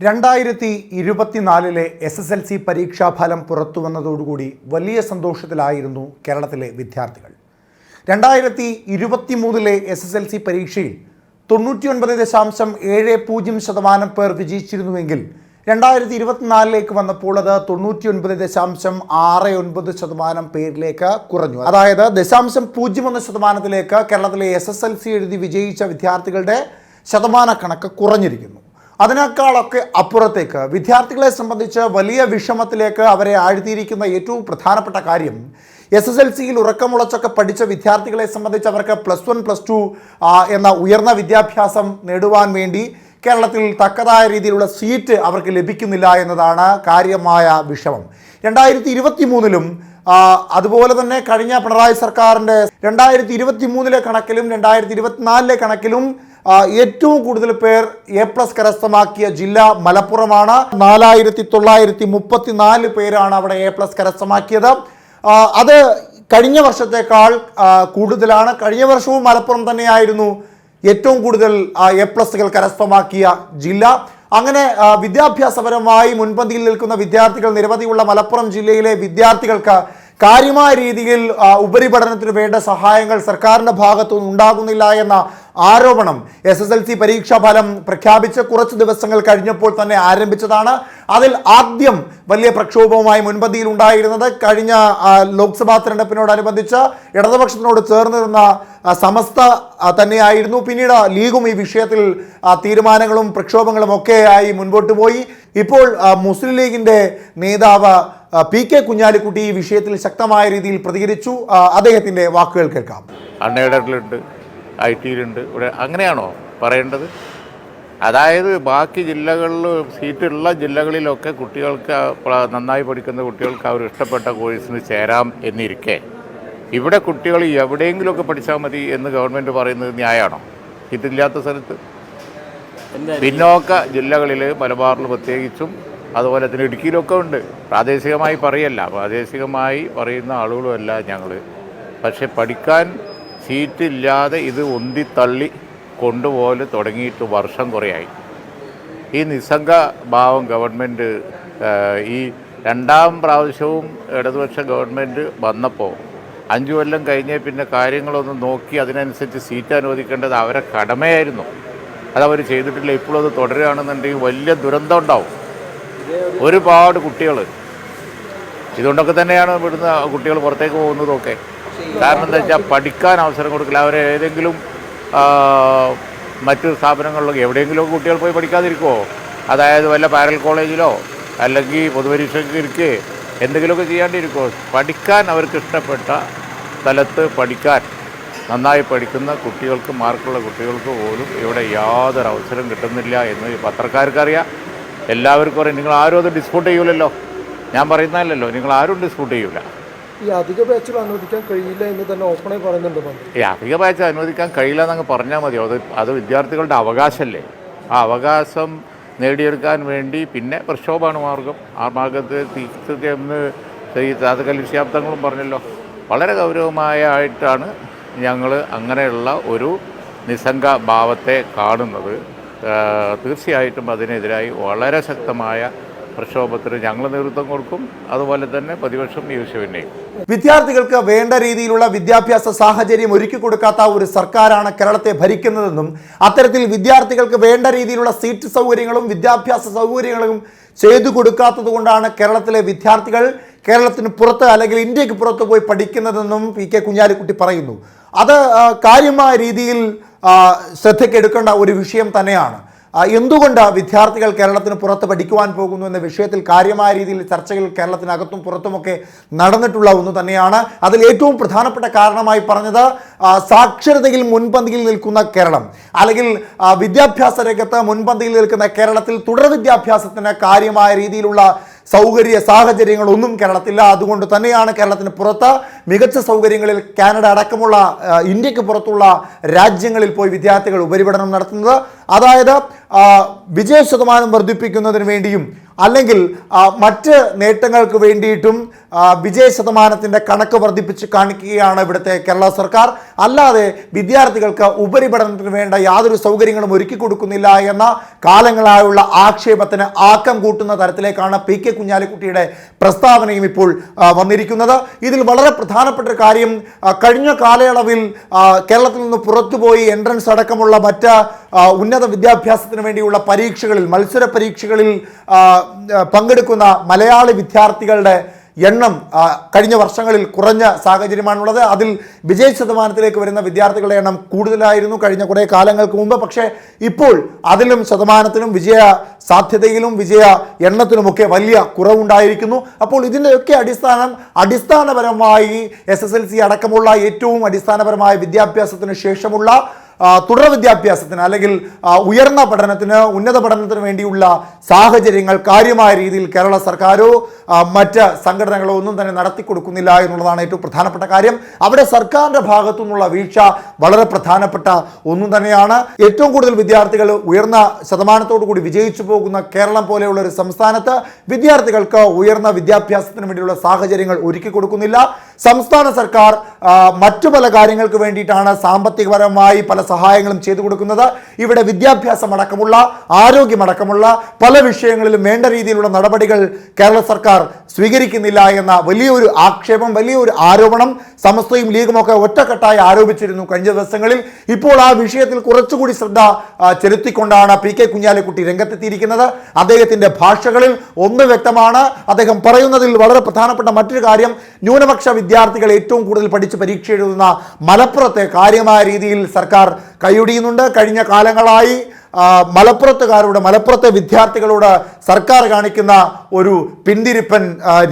2024 SSLC പരീക്ഷാഫലം പുറത്തുവന്നതോടുകൂടി വലിയ സന്തോഷത്തിലായിരുന്നു കേരളത്തിലെ വിദ്യാർത്ഥികൾ. 2023 SSLC പരീക്ഷയിൽ 99.70% പേർ വിജയിച്ചിരുന്നുവെങ്കിൽ 2024 വന്നപ്പോൾ അത് 99.69% പേരിലേക്ക് കുറഞ്ഞു. അതായത് 0.01%ത്തിലേക്ക് കേരളത്തിലെ SSLC എഴുതി വിജയിച്ച വിദ്യാർത്ഥികളുടെ ശതമാന കണക്ക് കുറഞ്ഞിരിക്കുന്നു. അതിനേക്കാളൊക്കെ അപ്പുറത്തേക്ക് വിദ്യാർത്ഥികളെ സംബന്ധിച്ച് വലിയ വിഷമത്തിലേക്ക് അവരെ ആഴ്ത്തിയിരിക്കുന്ന ഏറ്റവും പ്രധാനപ്പെട്ട കാര്യം SSLCയിൽ ഉറക്കമുളച്ചൊക്കെ പഠിച്ച വിദ്യാർത്ഥികളെ സംബന്ധിച്ച് അവർക്ക് +1 +2 എന്ന ഉയർന്ന വിദ്യാഭ്യാസം നേടുവാൻ വേണ്ടി കേരളത്തിൽ തക്കതായ രീതിയിലുള്ള സീറ്റ് അവർക്ക് ലഭിക്കുന്നില്ല എന്നതാണ് കാര്യമായ വിഷമം. 2023 അതുപോലെ തന്നെ കഴിഞ്ഞ പിണറായി സർക്കാരിൻ്റെ 2023 കണക്കിലും 2024 കണക്കിലും ഏറ്റവും കൂടുതൽ പേർ A+ കരസ്ഥമാക്കിയ ജില്ല മലപ്പുറമാണ്. 4934 പേരാണ് അവിടെ A+ കരസ്ഥമാക്കിയത്. അത് കഴിഞ്ഞ വർഷത്തേക്കാൾ കൂടുതലാണ്. കഴിഞ്ഞ വർഷവും മലപ്പുറം തന്നെയായിരുന്നു ഏറ്റവും കൂടുതൽ A+ കരസ്ഥമാക്കിയ ജില്ല. അങ്ങനെ വിദ്യാഭ്യാസപരമായി മുൻപന്തിയിൽ നിൽക്കുന്ന വിദ്യാർത്ഥികൾ നിരവധിയുള്ള മലപ്പുറം ജില്ലയിലെ വിദ്യാർത്ഥികൾക്ക് കാര്യമായ രീതിയിൽ ഉപരിപഠനത്തിന് വേണ്ട സഹായങ്ങൾ സർക്കാരിൻ്റെ ഭാഗത്തുനിന്ന് ഉണ്ടാകുന്നില്ല എന്ന ആരോപണം SSLC പരീക്ഷാ ഫലം പ്രഖ്യാപിച്ച് കുറച്ച് ദിവസങ്ങൾ കഴിഞ്ഞപ്പോൾ തന്നെ ആരംഭിച്ചതാണ്. അതിൽ ആദ്യം വലിയ പ്രക്ഷോഭവുമായി മുൻപന്തിയിൽ ഉണ്ടായിരുന്നത് കഴിഞ്ഞ ലോക്സഭാ തെരഞ്ഞെടുപ്പിനോടനുബന്ധിച്ച് ഇടതുപക്ഷത്തിനോട് ചേർന്നിരുന്ന സമസ്ത തന്നെയായിരുന്നു. പിന്നീട് ലീഗും ഈ വിഷയത്തിൽ തീരുമാനങ്ങളും പ്രക്ഷോഭങ്ങളും ഒക്കെയായി മുൻപോട്ട് പോയി. ഇപ്പോൾ മുസ്ലിം ലീഗിൻ്റെ നേതാവ് PK കുഞ്ഞാലിക്കുട്ടി ഈ വിഷയത്തിൽ ശക്തമായ രീതിയിൽ പ്രതികരിച്ചു. അദ്ദേഹത്തിൻ്റെ വാക്കുകൾ കേൾക്കാം. അൺഎയ്ഡഡിലുണ്ട്, IT-യിലുണ്ട്. ഇവിടെ അങ്ങനെയാണോ പറയേണ്ടത്? അതായത് ബാക്കി ജില്ലകളിൽ സീറ്റുള്ള ജില്ലകളിലൊക്കെ കുട്ടികൾക്ക് നന്നായി പഠിക്കുന്ന കുട്ടികൾക്ക് അവർ ഇഷ്ടപ്പെട്ട കോഴ്സിന് ചേരാം എന്നിരിക്കെ ഇവിടെ കുട്ടികൾ എവിടെയെങ്കിലുമൊക്കെ പഠിച്ചാൽ മതി എന്ന് ഗവൺമെൻറ് പറയുന്നത് ന്യായമാണോ? സീറ്റില്ലാത്ത സ്ഥലത്ത് പിന്നോക്ക ജില്ലകളിൽ മലബാറിൽ പ്രത്യേകിച്ചും അതുപോലെ തന്നെ ഇടുക്കിയിലൊക്കെ ഉണ്ട്. പ്രാദേശികമായി പറയല്ല, പ്രാദേശികമായി പറയുന്ന ആളുകളുമല്ല ഞങ്ങൾ. പക്ഷെ പഠിക്കാൻ സീറ്റില്ലാതെ ഇത് ഉന്തിത്തള്ളി കൊണ്ടുപോലെ തുടങ്ങിയിട്ട് വർഷം കുറേയായി. ഈ നിസ്സംഗ ഭാവം ഗവൺമെൻറ് ഈ രണ്ടാം പ്രാവശ്യവും ഇടതുപക്ഷ ഗവൺമെൻറ് വന്നപ്പോൾ 5 കൊല്ലം കഴിഞ്ഞേ പിന്നെ കാര്യങ്ങളൊന്ന് നോക്കി അതിനനുസരിച്ച് സീറ്റ് അനുവദിക്കേണ്ടത് അവരെ കടമയായിരുന്നു. അതവർ ചെയ്തിട്ടില്ല. ഇപ്പോഴും അത് തുടരുകയാണെന്നുണ്ടെങ്കിൽ വലിയ ദുരന്തം ഉണ്ടാവും. ഒരുപാട് കുട്ടികൾ ഇതുകൊണ്ടൊക്കെ തന്നെയാണ് ഇവിടുന്ന് കുട്ടികൾ പുറത്തേക്ക് പോകുന്നതൊക്കെ. കാരണം എന്താ വെച്ചാൽ പഠിക്കാൻ അവസരം കൊടുക്കില്ല. അവർ ഏതെങ്കിലും മറ്റു സ്ഥാപനങ്ങളിലൊക്കെ എവിടെയെങ്കിലും കുട്ടികൾ പോയി പഠിക്കാതിരിക്കുമോ? അതായത് വല്ല പാരൽ കോളേജിലോ അല്ലെങ്കിൽ പൊതുപരീക്ഷയ്ക്ക് ഇരിക്കുക എന്തെങ്കിലുമൊക്കെ ചെയ്യാണ്ടിരിക്കുമോ? പഠിക്കാൻ അവർക്ക് ഇഷ്ടപ്പെട്ട സ്ഥലത്ത് പഠിക്കാൻ നന്നായി പഠിക്കുന്ന കുട്ടികൾക്ക്, മാർക്കുള്ള കുട്ടികൾക്ക് പോലും ഇവിടെ യാതൊരു അവസരം കിട്ടുന്നില്ല എന്ന് പത്രക്കാർക്കറിയാം, എല്ലാവർക്കും അറിയാം. നിങ്ങൾ ആരും അത് ഡിസ്പ്യൂട്ട് ചെയ്യൂലല്ലോ. ഞാൻ പറയുന്നതല്ലല്ലോ, നിങ്ങൾ ആരും ഡിസ്പ്യൂട്ട് ചെയ്യൂല. ഈ അധിക ബാച്ചുകൾ അനുവദിക്കാൻ കഴിയില്ല എന്ന് തന്നെ ഓപ്പണായി പറയുന്നുണ്ട്. ഈ അധിക ബാച്ച് അനുവദിക്കാൻ കഴിയില്ല എന്നങ്ങ് പറഞ്ഞാൽ മതിയോ? അത് വിദ്യാർത്ഥികളുടെ അവകാശമല്ലേ. ആ അവകാശം നേടിയെടുക്കാൻ വേണ്ടി പിന്നെ പ്രക്ഷോഭമാണ് മാർഗം. ആ മാർഗത്തിൽ തീർച്ചയായും ഈ താത്കാലിക ശാബ്ദങ്ങളും പറഞ്ഞല്ലോ. വളരെ ഗൗരവമായിട്ടാണ് ഞങ്ങൾ അങ്ങനെയുള്ള ഒരു നിസ്സംഗ ഭാവത്തെ കാണുന്നത്. തീർച്ചയായിട്ടും അതിനെതിരായി വളരെ ശക്തമായ പ്രക്ഷോഭത്തിന് ഞങ്ങൾ നേതൃത്വം കൊടുക്കും. അതുപോലെ തന്നെ പ്രതിപക്ഷം ഈ വിഷയം. വിദ്യാർത്ഥികൾക്ക് വേണ്ട രീതിയിലുള്ള വിദ്യാഭ്യാസ സാഹചര്യം ഒരുക്കി കൊടുക്കാത്ത ഒരു സർക്കാരാണ് കേരളത്തെ ഭരിക്കുന്നതെന്നും അത്തരത്തിൽ വിദ്യാർത്ഥികൾക്ക് വേണ്ട രീതിയിലുള്ള സീറ്റ് സൗകര്യങ്ങളും വിദ്യാഭ്യാസ സൗകര്യങ്ങളും ചെയ്തു കൊടുക്കാത്തത് കൊണ്ടാണ് കേരളത്തിലെ വിദ്യാർത്ഥികൾ കേരളത്തിന് പുറത്ത് അല്ലെങ്കിൽ ഇന്ത്യക്ക് പുറത്ത് പോയി പഠിക്കുന്നതെന്നും PK കുഞ്ഞാലിക്കുട്ടി പറയുന്നു. അത് കാര്യമായ രീതിയിൽ ശ്രദ്ധയ്ക്കെടുക്കേണ്ട ഒരു വിഷയം തന്നെയാണ്. എന്തുകൊണ്ട് വിദ്യാർത്ഥികൾ കേരളത്തിന് പുറത്ത് പഠിക്കുവാൻ പോകുന്നു എന്ന വിഷയത്തിൽ കാര്യമായ രീതിയിൽ ചർച്ചകൾ കേരളത്തിനകത്തും പുറത്തുമൊക്കെ നടന്നിട്ടുള്ള ഒന്ന് തന്നെയാണ്. അതിൽ ഏറ്റവും പ്രധാനപ്പെട്ട കാരണമായി പറഞ്ഞത് സാക്ഷരതയിൽ മുൻപന്തിയിൽ നിൽക്കുന്ന കേരളം, അല്ലെങ്കിൽ വിദ്യാഭ്യാസ രംഗത്ത് മുൻപന്തിയിൽ നിൽക്കുന്ന കേരളത്തിൽ തുടർ വിദ്യാഭ്യാസത്തിന് കാര്യമായ രീതിയിലുള്ള സൗകര്യ സാഹചര്യങ്ങളൊന്നും കേരളത്തില്ല. അതുകൊണ്ട് തന്നെയാണ് കേരളത്തിന് പുറത്ത് മികച്ച സൗകര്യങ്ങളിൽ കാനഡ അടക്കമുള്ള ഇന്ത്യക്ക് പുറത്തുള്ള രാജ്യങ്ങളിൽ പോയി വിദ്യാർത്ഥികൾ ഉപരിപഠനം നടത്തുന്നത്. അതായത് വിജയ ശതമാനം വർദ്ധിപ്പിക്കുന്നതിന് വേണ്ടിയും അല്ലെങ്കിൽ മറ്റ് നേട്ടങ്ങൾക്ക് വേണ്ടിയിട്ടും വിജയ ശതമാനത്തിൻ്റെ കണക്ക് വർദ്ധിപ്പിച്ച് കാണിക്കുകയാണ് ഇവിടുത്തെ കേരള സർക്കാർ. അല്ലാതെ വിദ്യാർത്ഥികൾക്ക് ഉപരിപഠനത്തിന് വേണ്ട യാതൊരു സൗകര്യങ്ങളും ഒരുക്കി കൊടുക്കുന്നില്ല എന്ന കാലങ്ങളായുള്ള ആക്ഷേപത്തിന് ആക്കം കൂട്ടുന്ന തരത്തിലേക്കാണ് PK കുഞ്ഞാലിക്കുട്ടിയുടെ പ്രസ്താവനയും ഇപ്പോൾ വന്നിരിക്കുന്നത്. ഇതിൽ വളരെ പ്രധാനപ്പെട്ട ഒരു കാര്യം, കഴിഞ്ഞ കാലയളവിൽ കേരളത്തിൽ നിന്ന് പുറത്തുപോയി എൻട്രൻസ് അടക്കമുള്ള മറ്റ് ഉന്നത വിദ്യാഭ്യാസത്തിന് വേണ്ടിയുള്ള പരീക്ഷകളിൽ, മത്സര പരീക്ഷകളിൽ പങ്കെടുക്കുന്ന മലയാളി വിദ്യാർത്ഥികളുടെ എണ്ണം കഴിഞ്ഞ വർഷങ്ങളിൽ കുറഞ്ഞ സാഹചര്യമാണുള്ളത്. അതിൽ വിജയ ശതമാനത്തിലേക്ക് വരുന്ന വിദ്യാർത്ഥികളുടെ എണ്ണം കൂടുതലായിരുന്നു കഴിഞ്ഞ കുറേ കാലങ്ങൾക്ക് മുമ്പ്. പക്ഷേ ഇപ്പോൾ അതിലും ശതമാനത്തിലും വിജയ സാധ്യതയിലും വിജയ എണ്ണത്തിലുമൊക്കെ വലിയ കുറവുണ്ടായിരിക്കുന്നു. അപ്പോൾ ഇതിൻ്റെയൊക്കെ അടിസ്ഥാനപരമായി SSLC അടക്കമുള്ള ഏറ്റവും അടിസ്ഥാനപരമായ വിദ്യാഭ്യാസത്തിന് ശേഷമുള്ള തുടർ വിദ്യാഭ്യാസത്തിന് അല്ലെങ്കിൽ ഉയർന്ന പഠനത്തിന്, ഉന്നത പഠനത്തിന് വേണ്ടിയുള്ള സാഹചര്യങ്ങൾ കാര്യമായ രീതിയിൽ കേരള സർക്കാരോ മറ്റ് സംഘടനകളോ ഒന്നും തന്നെ നടത്തി കൊടുക്കുന്നില്ല എന്നുള്ളതാണ് ഏറ്റവും പ്രധാനപ്പെട്ട കാര്യം. അവിടെ സർക്കാരിൻ്റെ ഭാഗത്തു നിന്നുള്ള വീഴ്ച വളരെ പ്രധാനപ്പെട്ട ഒന്നും തന്നെയാണ്. ഏറ്റവും കൂടുതൽ വിദ്യാർത്ഥികൾ ഉയർന്ന ശതമാനത്തോടു കൂടി വിജയിച്ചു പോകുന്ന കേരളം പോലെയുള്ള ഒരു സംസ്ഥാനത്ത് വിദ്യാർത്ഥികൾക്ക് ഉയർന്ന വിദ്യാഭ്യാസത്തിന് വേണ്ടിയുള്ള സാഹചര്യങ്ങൾ ഒരുക്കി കൊടുക്കുന്നില്ല. സംസ്ഥാന സർക്കാർ മറ്റു പല കാര്യങ്ങൾക്ക് വേണ്ടിയിട്ടാണ് സാമ്പത്തികപരമായി പല സഹായങ്ങളും ചെയ്തു കൊടുക്കുന്നത്. ഇവിടെ വിദ്യാഭ്യാസമടക്കമുള്ള, ആരോഗ്യമടക്കമുള്ള പല വിഷയങ്ങളിലും വേണ്ട രീതിയിലുള്ള നടപടികൾ കേരള സർക്കാർ സ്വീകരിക്കുന്നില്ല എന്ന വലിയൊരു ആക്ഷേപം, വലിയൊരു ആരോപണം സമസ്തയും ലീഗും ഒക്കെ ഒറ്റക്കെട്ടായി ആരോപിച്ചിരുന്നു കഴിഞ്ഞ ദിവസങ്ങളിൽ. ഇപ്പോൾ ആ വിഷയത്തിൽ കുറച്ചുകൂടി ശ്രദ്ധ ചെലുത്തിക്കൊണ്ടാണ് PK കുഞ്ഞാലിക്കുട്ടി രംഗത്തെത്തിയിരിക്കുന്നത്. അദ്ദേഹത്തിൻ്റെ ഭാഷകളിൽ ഒന്ന് വ്യക്തമാണ്. അദ്ദേഹം പറയുന്നതിൽ വളരെ പ്രധാനപ്പെട്ട മറ്റൊരു കാര്യം, ന്യൂനപക്ഷ വിദ്യാർത്ഥികൾ ഏറ്റവും കൂടുതൽ പഠിച്ച് പരീക്ഷ എഴുതുന്ന മലപ്പുറത്തെ കാര്യമായ രീതിയിൽ സർക്കാർ കൈയൊടിയുന്നുണ്ട്. കഴിഞ്ഞ കാലങ്ങളായി മലപ്പുറത്തെ വിദ്യാർത്ഥികളോട് സർക്കാർ കാണിക്കുന്ന ഒരു പിന്തിരിപ്പൻ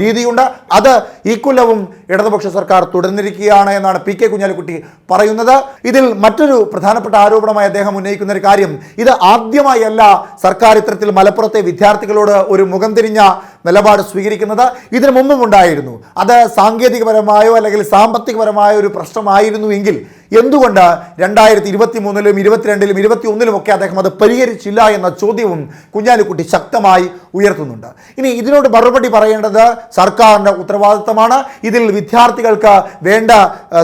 രീതിയുണ്ട്. അത് ഈ കൊല്ലവും ഇടതുപക്ഷ സർക്കാർ തുടർന്നിരിക്കുകയാണ് എന്നാണ് PK കുഞ്ഞാലിക്കുട്ടി പറയുന്നത്. ഇതിൽ മറ്റൊരു പ്രധാനപ്പെട്ട ആരോപണമായി അദ്ദേഹം ഉന്നയിക്കുന്ന ഒരു കാര്യം, ഇത് ആദ്യമായല്ല സർക്കാർ ഇത്തരത്തിൽ മലപ്പുറത്തെ വിദ്യാർത്ഥികളോട് ഒരു മുഖം തിരിഞ്ഞ നിലപാട് സ്വീകരിക്കുന്നത്. ഇതിനു മുമ്പും ഉണ്ടായിരുന്നു. അത് സാങ്കേതികപരമായോ അല്ലെങ്കിൽ സാമ്പത്തികപരമായോ ഒരു പ്രശ്നമായിരുന്നുവെങ്കിൽ എന്തുകൊണ്ട് 2023-ലും 2022-ലും 2021-ലും ഒക്കെ അദ്ദേഹം അത് പരിഹരിച്ചില്ല എന്ന ചോദ്യവും കുഞ്ഞാലിക്കുട്ടി ശക്തമായി ഉയർത്തുന്നുണ്ട്. ഇനി ഇതിനോട് മറുപടി പറയേണ്ടത് സർക്കാരിൻ്റെ ഉത്തരവാദിത്തമാണ്. ഇതിൽ വിദ്യാർത്ഥികൾക്ക് വേണ്ട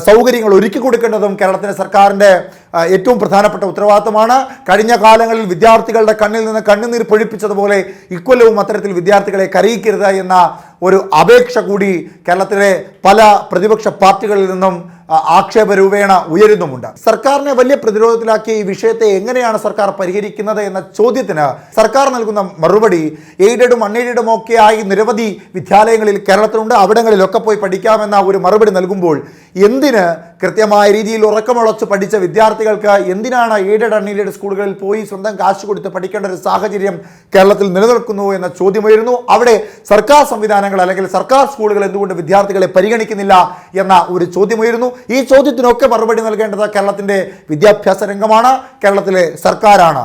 സൗകര്യങ്ങൾ ഒരുക്കി കൊടുക്കേണ്ടതും കേരളത്തിലെ സർക്കാരിൻ്റെ ഏറ്റവും പ്രധാനപ്പെട്ട ഉത്തരവാദിത്തമാണ്. കഴിഞ്ഞ കാലങ്ങളിൽ വിദ്യാർത്ഥികളുടെ കണ്ണിൽ നിന്ന് കണ്ണുനീർ പൊഴിപ്പിച്ചതുപോലെ ഇക്കൊല്ലവും അത്തരത്തിൽ വിദ്യാർത്ഥികളെ കരയിക്കരുത് എന്ന ഒരു അപേക്ഷ കൂടി കേരളത്തിലെ പല പ്രതിപക്ഷ പാർട്ടികളിൽ നിന്നും ആക്ഷേപരൂപേണ ഉയരുന്നുമുണ്ട്. സർക്കാരിനെ വലിയ പ്രതിരോധത്തിലാക്കിയ ഈ വിഷയത്തെ എങ്ങനെയാണ് സർക്കാർ പരിഹരിക്കുന്നത് എന്ന ചോദ്യത്തിന് സർക്കാർ നൽകുന്ന മറുപടി, എയ്ഡഡും അൺഎയ്ഡഡും ഒക്കെ ആയി നിരവധി വിദ്യാലയങ്ങളിൽ കേരളത്തിലുണ്ട്, അവിടങ്ങളിലൊക്കെ പോയി പഠിക്കാമെന്ന ഒരു മറുപടി നൽകുമ്പോൾ എന്തിന് കൃത്യമായ രീതിയിൽ ഉറക്കമുളച്ച് പഠിച്ച വിദ്യാർത്ഥികൾക്ക് എന്തിനാണ് എയ്ഡഡ് അൺഎയ്ഡഡ് സ്കൂളുകളിൽ പോയി സ്വന്തം കാശ് കൊടുത്ത് പഠിക്കേണ്ട ഒരു സാഹചര്യം കേരളത്തിൽ നിലനിൽക്കുന്നു എന്ന ചോദ്യമായിരുന്നു. അവിടെ സർക്കാർ സംവിധാനങ്ങൾ അല്ലെങ്കിൽ സർക്കാർ സ്കൂളുകൾ എന്തുകൊണ്ട് വിദ്യാർത്ഥികളെ പരിഗണിക്കുന്നില്ല എന്ന ഒരു ചോദ്യമായിരുന്നു. ഈ ചോദ്യത്തിനൊക്കെ മറുപടി നൽകേണ്ടത് കേരളത്തിൻ്റെ വിദ്യാഭ്യാസ രംഗമാണ്, കേരളത്തിലെ സർക്കാരാണ്.